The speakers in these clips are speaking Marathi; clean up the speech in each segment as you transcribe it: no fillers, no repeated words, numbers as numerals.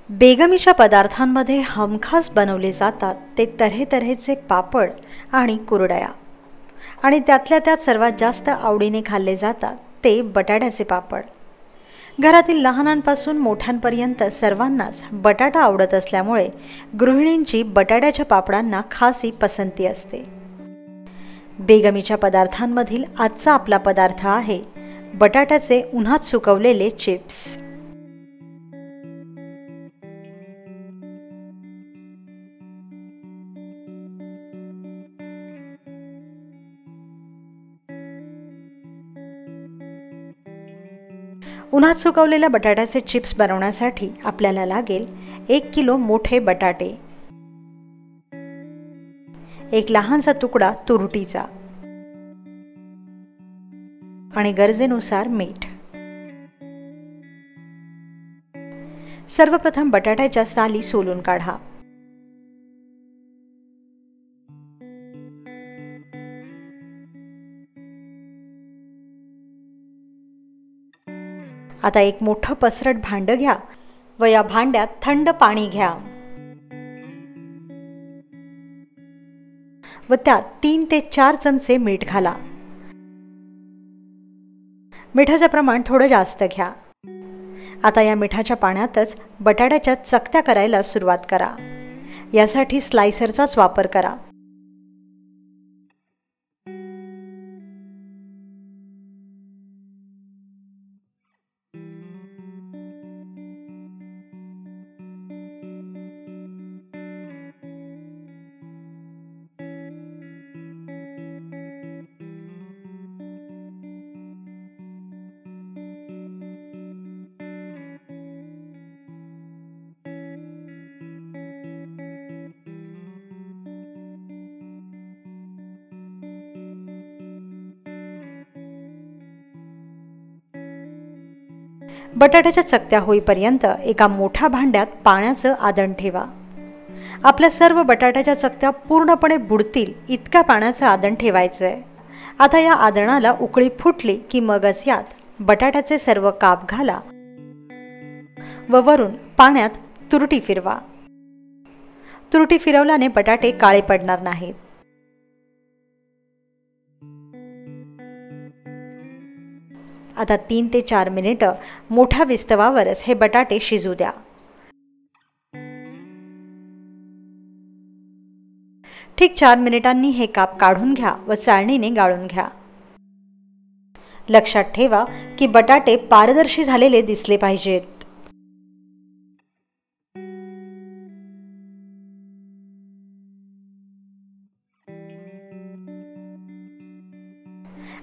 बेगमीच्या पदार्थांमध्ये हमखास बनवले जातात ते तऱ्हेतऱ्हेचे पापड आणि कुरडया, आणि त्यातल्या त्यात सर्वात जास्त आवडीने खाल्ले जातात ते बटाट्याचे पापड। घरातील लहानांपासून मोठ्यांपर्यंत सर्वांनाच बटाटा आवडत असल्यामुळे गृहिणींची बटाट्याच्या पापडांना खासी पसंती असते। बेगमीच्या पदार्थांमधील आजचा आपला पदार्थ आहे बटाट्याचे उन्हात सुकवलेले चिप्स। उन्हात सुकवलेल्या बटाट्याचे चिप्स बनवण्यासाठी आपल्याला लागेल 1 किलो मोठे बटाटे, एक लहानसा तुकडा तुरटीचा आणि गरजेनुसार मीठ। सर्वप्रथम बटाट्याच्या साली सोलून काढा। आता एक मोठं पसरट भांड घ्या व या भांड्यात थंड पाणी घ्या व त्यात 3 ते 4 चमचे मीठ घाला। मिठाचं प्रमाण थोडं जास्त घ्या। आता या मिठाच्या पाण्यातच बटाट्याच्या चकत्या करायला सुरुवात करा। यासाठी स्लायसरचाच वापर करा। बटाट्याच्या चकत्या होईपर्यंत एका मोठ्या भांड्यात पाण्याचं आदण ठेवा। आपल्या सर्व बटाट्याच्या चकत्या पूर्णपणे बुडतील इतक्या पाण्याचं आदण ठेवायचंय। आता या आदणाला उकळी फुटली की मगच यात बटाट्याचे सर्व काप घाला व वरून पाण्यात तुरटी फिरवा। तुरटी फिरवल्याने बटाटे काळे पडणार नाहीत। आता 3 ते 4 मिनिटं मोठ्या विस्तवावरच हे बटाटे शिजू द्या। ठीक 4 मिनिटांनी हे काप काढून घ्या व चाळणीने गाळून घ्या। लक्षात ठेवा की बटाटे पारदर्शी झालेले दिसले पाहिजेत।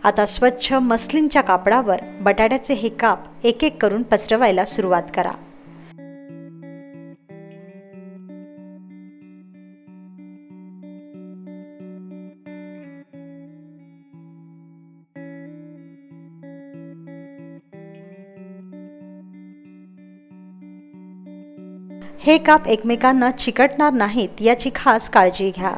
आता स्वच्छ मस्लिनच्या कापडावर बटाट्याचे हे काप एक एक करून पसरवायला सुरुवात करा। हे काप एकमेकांना चिकटणार नाहीत याची खास काळजी घ्या।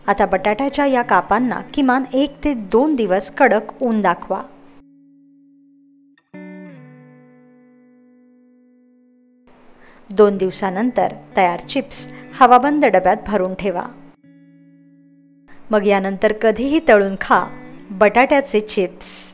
आता बटाट्याच्या या कापांना किमान 1 ते 2 दिवस कडक ऊन दाखवा। दोन दिवसानंतर तयार चिप्स हवाबंद डब्यात भरून ठेवा। मग यानंतर कधीही तळून खा बटाट्याचे चिप्स।